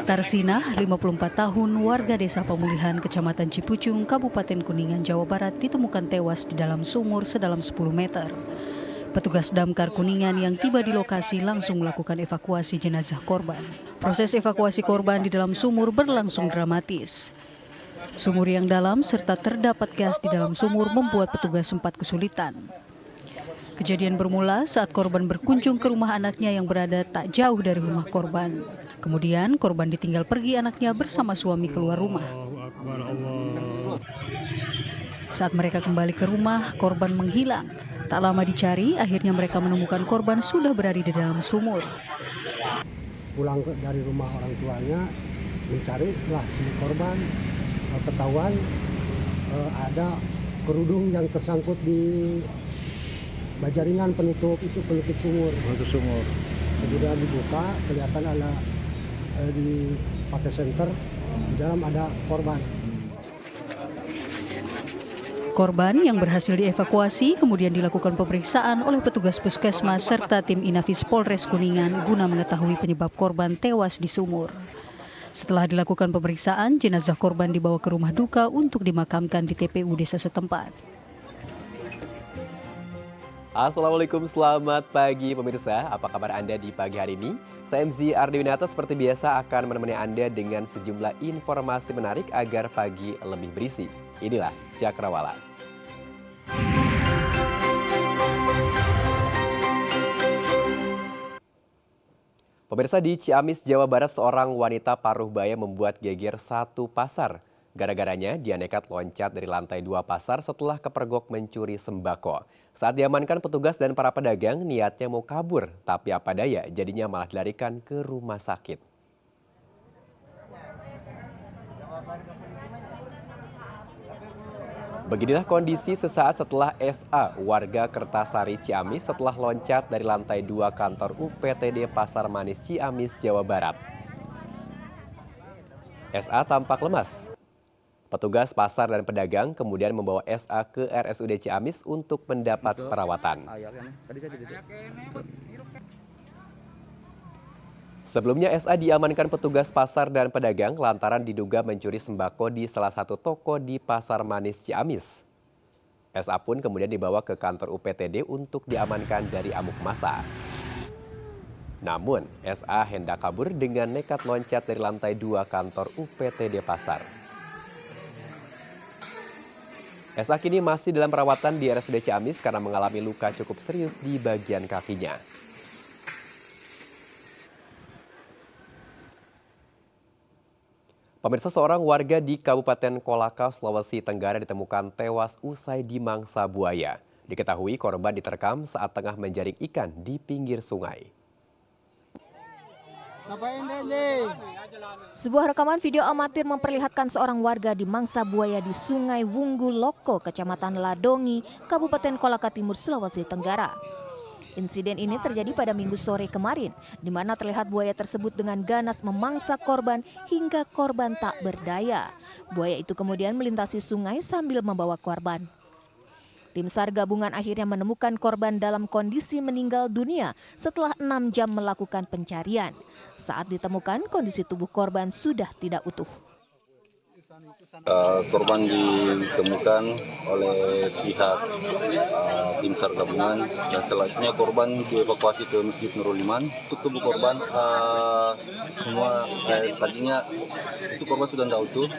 Tarsinah, 54 tahun, warga desa Pemulihan, Kecamatan Cipucung, Kabupaten Kuningan, Jawa Barat ditemukan tewas di dalam sumur sedalam 10 meter. Petugas damkar Kuningan yang tiba di lokasi langsung melakukan evakuasi jenazah korban. Proses evakuasi korban di dalam sumur berlangsung dramatis. Sumur yang dalam serta terdapat gas di dalam sumur membuat petugas sempat kesulitan. Kejadian bermula saat korban berkunjung ke rumah anaknya yang berada tak jauh dari rumah korban. Kemudian korban ditinggal pergi anaknya bersama suami keluar rumah. Saat mereka kembali ke rumah, korban menghilang. Tak lama dicari, akhirnya mereka menemukan korban sudah berada di dalam sumur. Pulang dari rumah orang tuanya, mencari lah si korban, ketahuan ada kerudung yang tersangkut di baja ringan penutup sumur. Penutup sumur. Kemudian dibuka, kelihatan ada di pakai senter, di dalam ada korban. Korban yang berhasil dievakuasi kemudian dilakukan pemeriksaan oleh petugas puskesmas serta tim Inafis Polres Kuningan guna mengetahui penyebab korban tewas di sumur. Setelah dilakukan pemeriksaan, jenazah korban dibawa ke rumah duka untuk dimakamkan di TPU desa setempat. Assalamualaikum, selamat pagi pemirsa. Apa kabar Anda di pagi hari ini? Saya MZ Ardiwinata seperti biasa akan menemani Anda dengan sejumlah informasi menarik agar pagi lebih berisi. Inilah Cakrawala. Pemirsa, di Ciamis, Jawa Barat, seorang wanita paruh baya membuat geger satu pasar. Gara-garanya, dia nekat loncat dari lantai 2 pasar setelah kepergok mencuri sembako. Saat diamankan petugas dan para pedagang, niatnya mau kabur, tapi apa daya, jadinya malah dilarikan ke rumah sakit. Beginilah kondisi sesaat setelah SA, warga Kertasari Ciamis, setelah loncat dari lantai 2 kantor UPTD Pasar Manis Ciamis, Jawa Barat. SA tampak lemas. Petugas pasar dan pedagang kemudian membawa SA ke RSUD Ciamis untuk mendapat perawatan. Sebelumnya SA diamankan petugas pasar dan pedagang lantaran diduga mencuri sembako di salah satu toko di Pasar Manis Ciamis. SA pun kemudian dibawa ke kantor UPTD untuk diamankan dari amuk massa. Namun, SA hendak kabur dengan nekat loncat dari lantai 2 kantor UPTD Pasar. SA kini masih dalam perawatan di RSUD Ciamis karena mengalami luka cukup serius di bagian kakinya. Pemirsa, seorang warga di Kabupaten Kolaka, Sulawesi Tenggara ditemukan tewas usai dimangsa buaya. Diketahui korban diterkam saat tengah menjaring ikan di pinggir sungai. Sebuah rekaman video amatir memperlihatkan seorang warga dimangsa buaya di Sungai Wunggu Loko, Kecamatan Ladongi, Kabupaten Kolaka Timur, Sulawesi Tenggara. Insiden ini terjadi pada Minggu sore kemarin, di mana terlihat buaya tersebut dengan ganas memangsa korban hingga korban tak berdaya. Buaya itu kemudian melintasi sungai sambil membawa korban. Tim SAR gabungan akhirnya menemukan korban dalam kondisi meninggal dunia setelah 6 jam melakukan pencarian. Saat ditemukan, kondisi tubuh korban sudah tidak utuh. Korban ditemukan oleh pihak tim SAR gabungan dan selanjutnya korban dievakuasi ke Masjid Nurul Iman. Untuk tubuh korban semua tadinya itu korban sudah tidak utuh.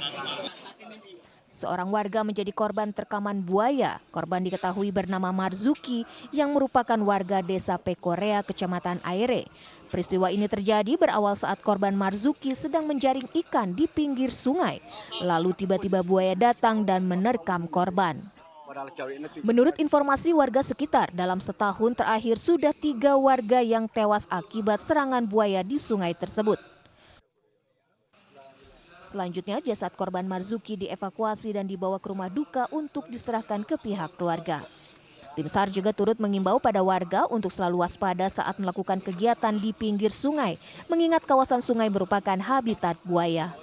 Seorang warga menjadi korban terkaman buaya. Korban diketahui bernama Marzuki yang merupakan warga desa Pekorea, Kecamatan Aire. Peristiwa ini terjadi berawal saat korban Marzuki sedang menjaring ikan di pinggir sungai. Lalu tiba-tiba buaya datang dan menerkam korban. Menurut informasi warga sekitar, dalam setahun terakhir sudah 3 warga yang tewas akibat serangan buaya di sungai tersebut. Selanjutnya, jasad korban Marzuki dievakuasi dan dibawa ke rumah duka untuk diserahkan ke pihak keluarga. Tim SAR juga turut mengimbau pada warga untuk selalu waspada saat melakukan kegiatan di pinggir sungai, mengingat kawasan sungai merupakan habitat buaya.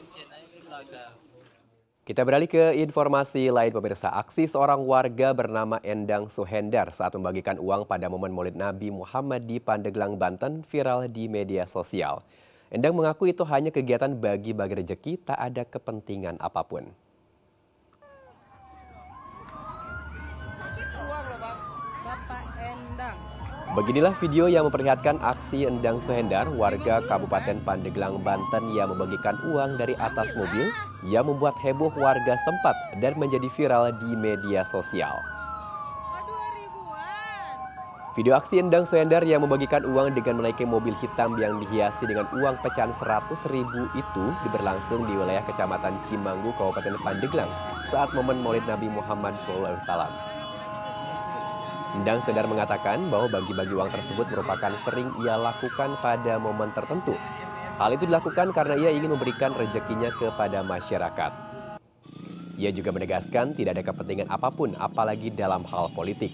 Kita beralih ke informasi lain pemirsa. Aksi seorang warga bernama Endang Suhendar saat membagikan uang pada momen Maulid Nabi Muhammad di Pandeglang, Banten viral di media sosial. Endang mengaku itu hanya kegiatan bagi-bagi rezeki, tak ada kepentingan apapun. Beginilah video yang memperlihatkan aksi Endang Suhendar, warga Kabupaten Pandeglang, Banten yang membagikan uang dari atas mobil yang membuat heboh warga setempat dan menjadi viral di media sosial. Video aksi Endang Suhendar yang membagikan uang dengan menaiki mobil hitam yang dihiasi dengan uang pecahan 100.000 itu berlangsung di wilayah Kecamatan Cimanggu, Kabupaten Pandeglang saat momen Maulid Nabi Muhammad SAW. Endang Suhendar mengatakan bahwa bagi-bagi uang tersebut merupakan sering ia lakukan pada momen tertentu. Hal itu dilakukan karena ia ingin memberikan rezekinya kepada masyarakat. Ia juga menegaskan tidak ada kepentingan apapun, apalagi dalam hal politik.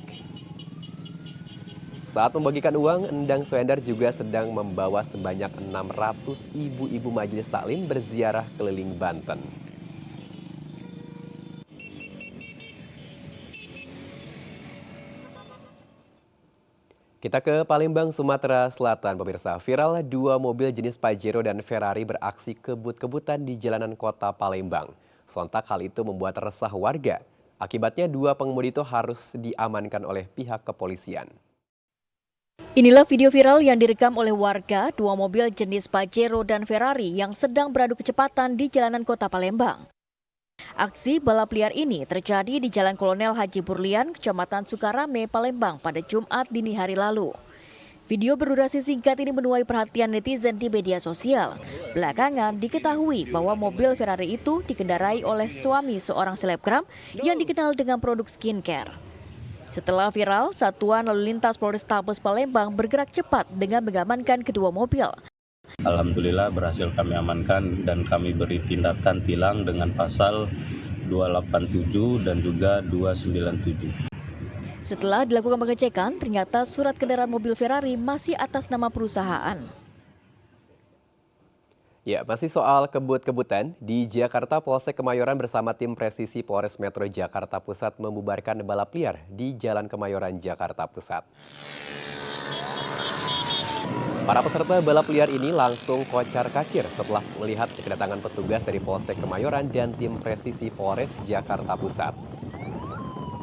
Saat membagikan uang, Endang Suhendar juga sedang membawa sebanyak 600 ibu-ibu majelis taklim berziarah keliling Banten. Kita ke Palembang, Sumatera Selatan, pemirsa. Viral, 2 mobil jenis Pajero dan Ferrari beraksi kebut-kebutan di jalanan kota Palembang. Sontak hal itu membuat resah warga. Akibatnya 2 pengemudi itu harus diamankan oleh pihak kepolisian. Inilah video viral yang direkam oleh warga 2 mobil jenis Pajero dan Ferrari yang sedang beradu kecepatan di jalanan kota Palembang. Aksi balap liar ini terjadi di Jalan Kolonel Haji Burlian, Kecamatan Sukarame, Palembang pada Jumat dini hari lalu. Video berdurasi singkat ini menuai perhatian netizen di media sosial. Belakangan diketahui bahwa mobil Ferrari itu dikendarai oleh suami seorang selebgram yang dikenal dengan produk skincare. Setelah viral, Satuan Lalu Lintas Polrestabes Palembang bergerak cepat dengan mengamankan kedua mobil. Alhamdulillah berhasil kami amankan dan kami beri tindakan tilang dengan pasal 287 dan juga 297. Setelah dilakukan pengecekan, ternyata surat kendaraan mobil Ferrari masih atas nama perusahaan. Ya, masih soal kebut-kebutan, di Jakarta Polsek Kemayoran bersama tim presisi Polres Metro Jakarta Pusat membubarkan balap liar di Jalan Kemayoran, Jakarta Pusat. Para peserta balap liar ini langsung kocar-kacir setelah melihat kedatangan petugas dari Polsek Kemayoran dan tim presisi Polres Jakarta Pusat.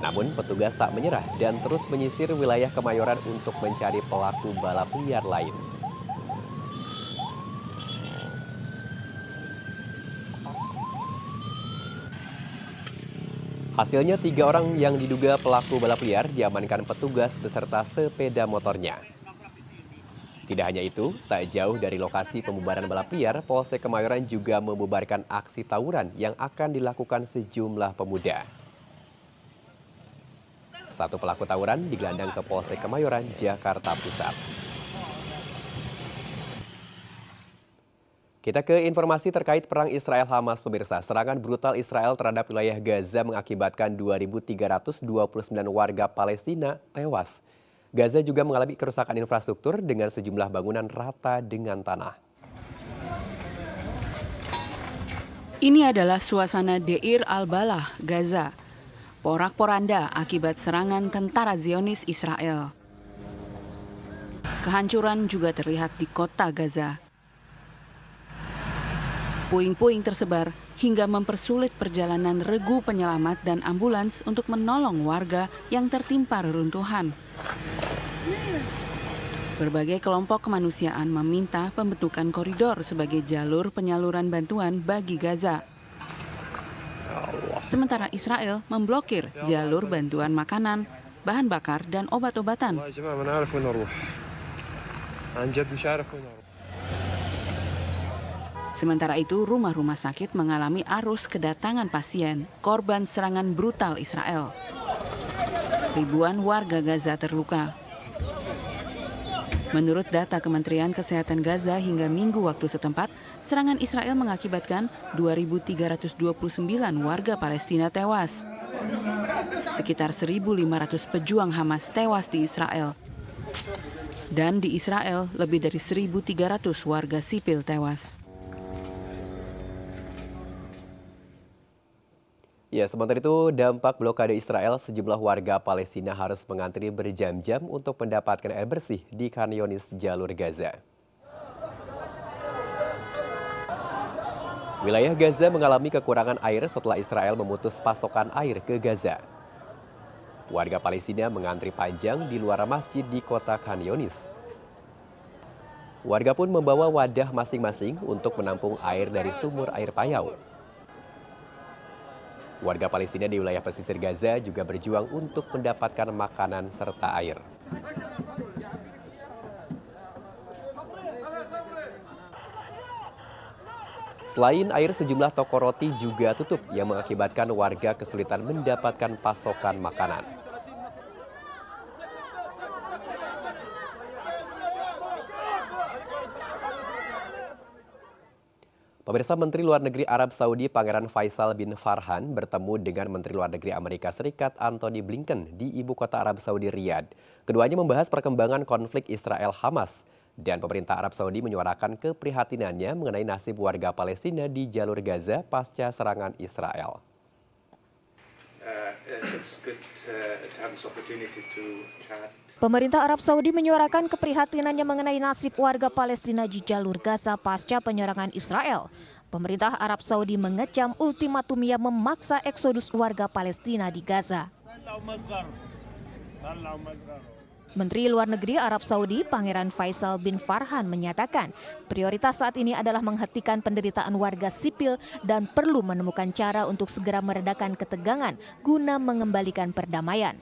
Namun petugas tak menyerah dan terus menyisir wilayah Kemayoran untuk mencari pelaku balap liar lain. Hasilnya 3 orang yang diduga pelaku balap liar diamankan petugas beserta sepeda motornya. Tidak hanya itu, tak jauh dari lokasi pembubaran balap liar, Polsek Kemayoran juga membubarkan aksi tawuran yang akan dilakukan sejumlah pemuda. 1 pelaku tawuran digelandang ke Polsek Kemayoran, Jakarta Pusat. Kita ke informasi terkait perang Israel-Hamas, pemirsa. Serangan brutal Israel terhadap wilayah Gaza mengakibatkan 2.329 warga Palestina tewas. Gaza juga mengalami kerusakan infrastruktur dengan sejumlah bangunan rata dengan tanah. Ini adalah suasana Deir al-Balah, Gaza. Porak-poranda akibat serangan tentara Zionis Israel. Kehancuran juga terlihat di kota Gaza. Puing-puing tersebar hingga mempersulit perjalanan regu penyelamat dan ambulans untuk menolong warga yang tertimpa reruntuhan. Berbagai kelompok kemanusiaan meminta pembentukan koridor sebagai jalur penyaluran bantuan bagi Gaza. Sementara Israel memblokir jalur bantuan makanan, bahan bakar, dan obat-obatan. Sementara itu, rumah-rumah sakit mengalami arus kedatangan pasien korban serangan brutal Israel. Ribuan warga Gaza terluka. Menurut data Kementerian Kesehatan Gaza hingga Minggu waktu setempat, serangan Israel mengakibatkan 2.329 warga Palestina tewas. Sekitar 1.500 pejuang Hamas tewas di Israel. Dan di Israel, lebih dari 1.300 warga sipil tewas. Ya, sementara itu dampak blokade Israel, sejumlah warga Palestina harus mengantri berjam-jam untuk mendapatkan air bersih di Khan Younis, jalur Gaza. Wilayah Gaza mengalami kekurangan air setelah Israel memutus pasokan air ke Gaza. Warga Palestina mengantri panjang di luar masjid di kota Khan Younis. Warga pun membawa wadah masing-masing untuk menampung air dari sumur air payau. Warga Palestina di wilayah pesisir Gaza juga berjuang untuk mendapatkan makanan serta air. Selain air, sejumlah toko roti juga tutup yang mengakibatkan warga kesulitan mendapatkan pasokan makanan. Pemirsa, Menteri Luar Negeri Arab Saudi Pangeran Faisal bin Farhan bertemu dengan Menteri Luar Negeri Amerika Serikat Antony Blinken di ibu kota Arab Saudi Riyadh. Keduanya membahas perkembangan konflik Israel-Hamas. Dan pemerintah Arab Saudi menyuarakan keprihatinannya mengenai nasib warga Palestina di jalur Gaza pasca serangan Israel. Pemerintah Arab Saudi menyuarakan keprihatinannya mengenai nasib warga Palestina di jalur Gaza pasca penyerangan Israel. Pemerintah Arab Saudi mengecam ultimatum yang memaksa eksodus warga Palestina di Gaza. Menteri Luar Negeri Arab Saudi Pangeran Faisal bin Farhan menyatakan prioritas saat ini adalah menghentikan penderitaan warga sipil dan perlu menemukan cara untuk segera meredakan ketegangan guna mengembalikan perdamaian.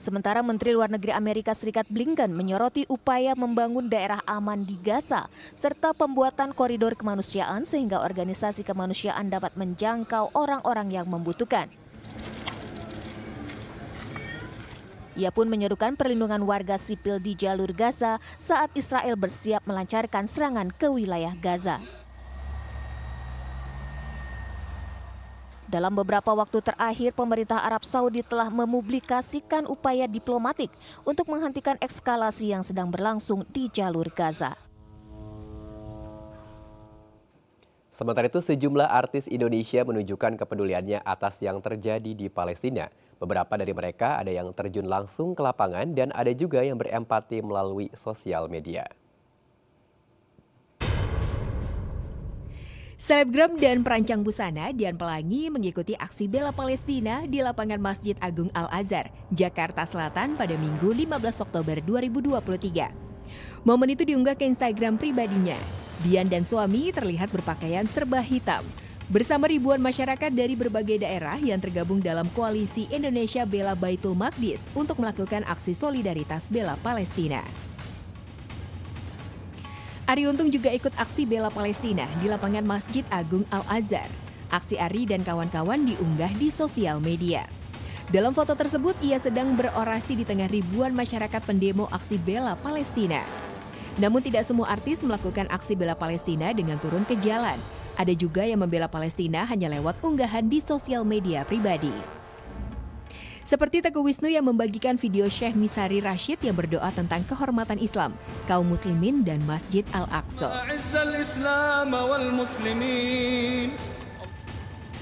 Sementara Menteri Luar Negeri Amerika Serikat Blinken menyoroti upaya membangun daerah aman di Gaza serta pembuatan koridor kemanusiaan sehingga organisasi kemanusiaan dapat menjangkau orang-orang yang membutuhkan. Ia pun menyerukan perlindungan warga sipil di jalur Gaza saat Israel bersiap melancarkan serangan ke wilayah Gaza. Dalam beberapa waktu terakhir, pemerintah Arab Saudi telah memublikasikan upaya diplomatik untuk menghentikan eskalasi yang sedang berlangsung di jalur Gaza. Sementara itu, sejumlah artis Indonesia menunjukkan kepeduliannya atas yang terjadi di Palestina. Beberapa dari mereka ada yang terjun langsung ke lapangan dan ada juga yang berempati melalui sosial media. Selebgram dan perancang busana Dian Pelangi mengikuti aksi bela Palestina di lapangan Masjid Agung Al-Azhar, Jakarta Selatan pada Minggu 15 Oktober 2023. Momen itu diunggah ke Instagram pribadinya. Dian dan suami terlihat berpakaian serba hitam. Bersama ribuan masyarakat dari berbagai daerah yang tergabung dalam koalisi Indonesia Bela Baitul Maqdis untuk melakukan aksi solidaritas bela Palestina. Ari Untung juga ikut aksi bela Palestina di lapangan Masjid Agung Al-Azhar. Aksi Ari dan kawan-kawan diunggah di sosial media. Dalam foto tersebut, ia sedang berorasi di tengah ribuan masyarakat pendemo aksi bela Palestina. Namun tidak semua artis melakukan aksi bela Palestina dengan turun ke jalan. Ada juga yang membela Palestina hanya lewat unggahan di sosial media pribadi. Seperti Teguh Wisnu yang membagikan video Syekh Misari Rashid yang berdoa tentang kehormatan Islam, kaum muslimin dan Masjid Al-Aqsa.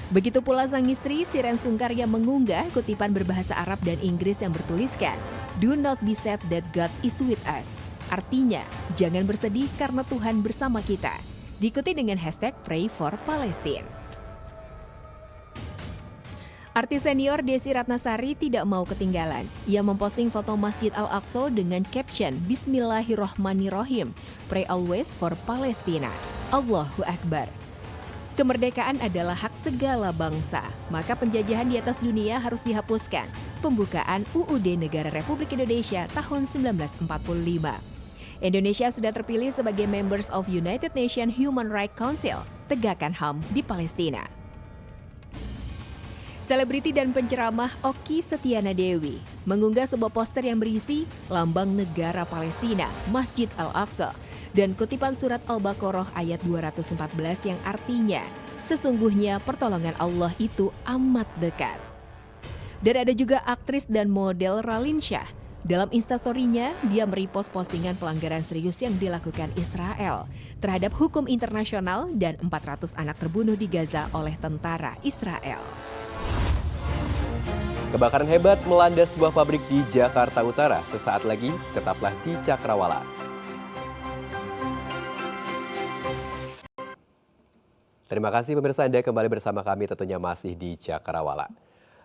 Begitu pula sang istri Siren Sungkar yang mengunggah kutipan berbahasa Arab dan Inggris yang bertuliskan, "Do not be sad that God is with us." Artinya, jangan bersedih karena Tuhan bersama kita. Diikuti dengan hashtag Pray for Palestine. Artis senior Desi Ratnasari tidak mau ketinggalan. Ia memposting foto Masjid Al-Aqsa dengan caption Bismillahirrohmanirrohim, Pray always for Palestina. Allahu Akbar. Kemerdekaan adalah hak segala bangsa, maka penjajahan di atas dunia harus dihapuskan. Pembukaan UUD Negara Republik Indonesia tahun 1945. Indonesia sudah terpilih sebagai Members of United Nations Human Rights Council, tegakkan HAM di Palestina. Selebriti dan penceramah Okky Setiana Dewi mengunggah sebuah poster yang berisi lambang negara Palestina, Masjid Al-Aqsa, dan kutipan surat Al-Baqarah ayat 214 yang artinya, sesungguhnya pertolongan Allah itu amat dekat. Dan ada juga aktris dan model Raline Shah. Dalam instastory-nya, dia merepost postingan pelanggaran serius yang dilakukan Israel terhadap hukum internasional dan 400 anak terbunuh di Gaza oleh tentara Israel. Kebakaran hebat melanda sebuah pabrik di Jakarta Utara. Sesaat lagi, tetaplah di Cakrawala. Terima kasih pemirsa, Anda kembali bersama kami tentunya masih di Cakrawala.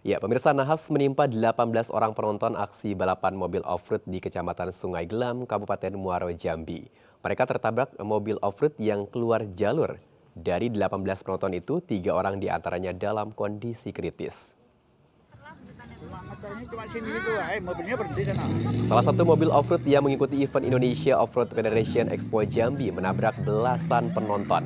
Ya, pemirsa, nahas menimpa 18 orang penonton aksi balapan mobil off-road di Kecamatan Sungai Gelam, Kabupaten Muaro Jambi. Mereka tertabrak mobil off-road yang keluar jalur. Dari 18 penonton itu, 3 orang diantaranya dalam kondisi kritis. Salah satu mobil off-road yang mengikuti event Indonesia Off-Road Federation Expo Jambi menabrak belasan penonton.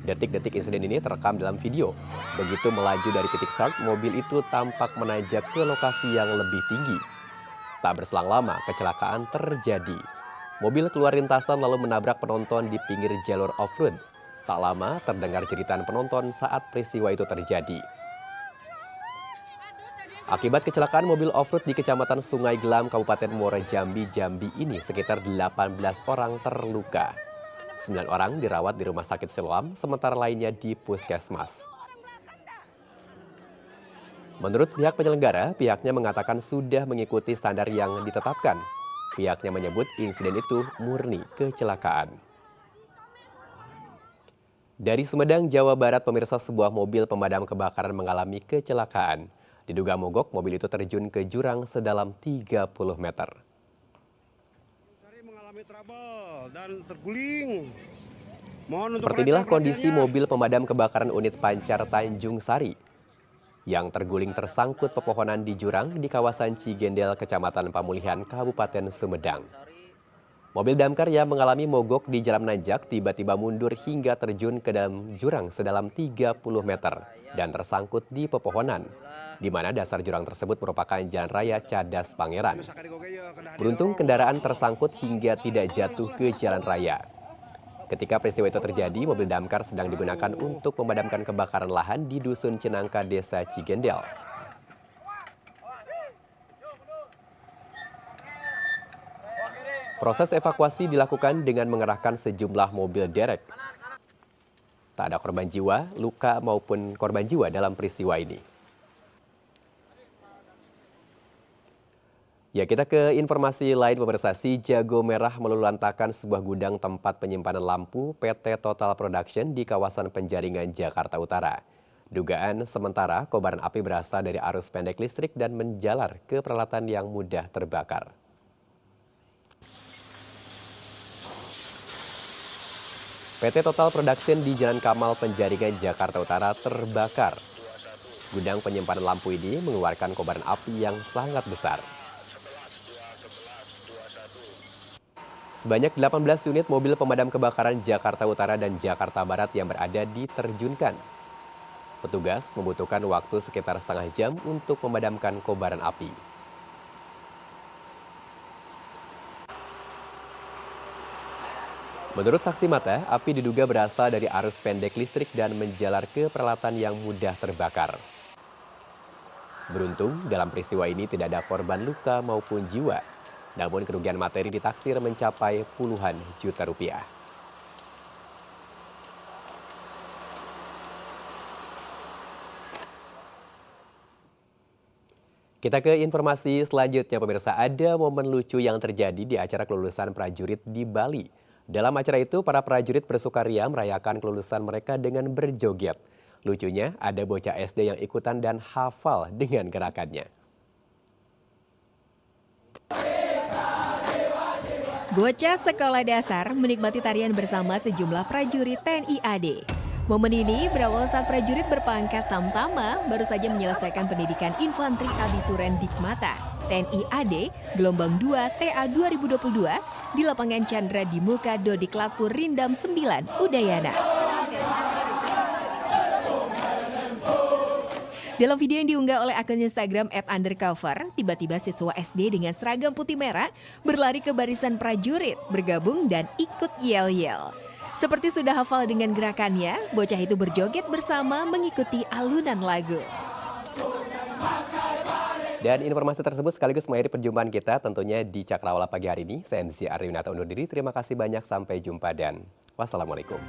Detik-detik insiden ini terekam dalam video. Begitu melaju dari titik start, mobil itu tampak menanjak ke lokasi yang lebih tinggi. Tak berselang lama, kecelakaan terjadi. Mobil keluar lintasan lalu menabrak penonton di pinggir jalur off-road. Tak lama, terdengar jeritan penonton saat peristiwa itu terjadi. Akibat kecelakaan mobil off-road di Kecamatan Sungai Gelam, Kabupaten Muaro Jambi, Jambi ini sekitar 18 orang terluka. 9 orang dirawat di Rumah Sakit Siloam, sementara lainnya di Puskesmas. Menurut pihak penyelenggara, pihaknya mengatakan sudah mengikuti standar yang ditetapkan. Pihaknya menyebut insiden itu murni kecelakaan. Dari Sumedang, Jawa Barat, pemirsa, sebuah mobil pemadam kebakaran mengalami kecelakaan. Diduga mogok, mobil itu terjun ke jurang sedalam 30 meter. Dan terguling. Seperti inilah kondisi mobil pemadam kebakaran unit Pancar Tanjung Sari yang terguling tersangkut pepohonan di jurang di kawasan Cigendel, Kecamatan Pamulihan, Kabupaten Sumedang. Mobil damkar yang mengalami mogok di jalan nanjak tiba-tiba mundur hingga terjun ke dalam jurang sedalam 30 meter dan tersangkut di pepohonan, di mana dasar jurang tersebut merupakan jalan raya Cadas Pangeran. Beruntung kendaraan tersangkut hingga tidak jatuh ke jalan raya. Ketika peristiwa itu terjadi, mobil damkar sedang digunakan untuk memadamkan kebakaran lahan di Dusun Cinangka, Desa Cigendel. Proses evakuasi dilakukan dengan mengerahkan sejumlah mobil derek. Tak ada korban jiwa, luka maupun korban jiwa dalam peristiwa ini. Ya, kita ke informasi lain, pemirsa. Si Jago Merah melulantakan sebuah gudang tempat penyimpanan lampu PT Total Production di kawasan Penjaringan, Jakarta Utara. Dugaan sementara kobaran api berasal dari arus pendek listrik dan menjalar ke peralatan yang mudah terbakar. PT Total Production di Jalan Kamal, Penjaringan, Jakarta Utara terbakar. Gudang penyimpanan lampu ini mengeluarkan kobaran api yang sangat besar. Sebanyak 18 unit mobil pemadam kebakaran Jakarta Utara dan Jakarta Barat yang berada diterjunkan. Petugas membutuhkan waktu sekitar setengah jam untuk memadamkan kobaran api. Menurut saksi mata, api diduga berasal dari arus pendek listrik dan menjalar ke peralatan yang mudah terbakar. Beruntung, dalam peristiwa ini tidak ada korban luka maupun jiwa. Namun kerugian materi ditaksir mencapai puluhan juta rupiah. Kita ke informasi selanjutnya, pemirsa. Ada momen lucu yang terjadi di acara kelulusan prajurit di Bali. Dalam acara itu, para prajurit bersukaria merayakan kelulusan mereka dengan berjoget. Lucunya, ada bocah SD yang ikutan dan hafal dengan gerakannya. Bocah sekolah dasar menikmati tarian bersama sejumlah prajurit TNI AD. Momen ini berawal saat prajurit berpangkat Tamtama baru saja menyelesaikan pendidikan infanteri abituren Dikmata TNI AD Gelombang 2 TA 2022 di lapangan Chandra di Muka Dodiklatpur Rindam 9, Udayana. Dalam video yang diunggah oleh akun Instagram @undercover, tiba-tiba siswa SD dengan seragam putih merah berlari ke barisan prajurit, bergabung dan ikut yel-yel. Seperti sudah hafal dengan gerakannya, bocah itu berjoget bersama mengikuti alunan lagu. Dan informasi tersebut sekaligus mengakhiri perjumpaan kita tentunya di Cakrawala pagi hari ini. Saya MC Arwinata undur diri. Terima kasih banyak, sampai jumpa dan wassalamualaikum.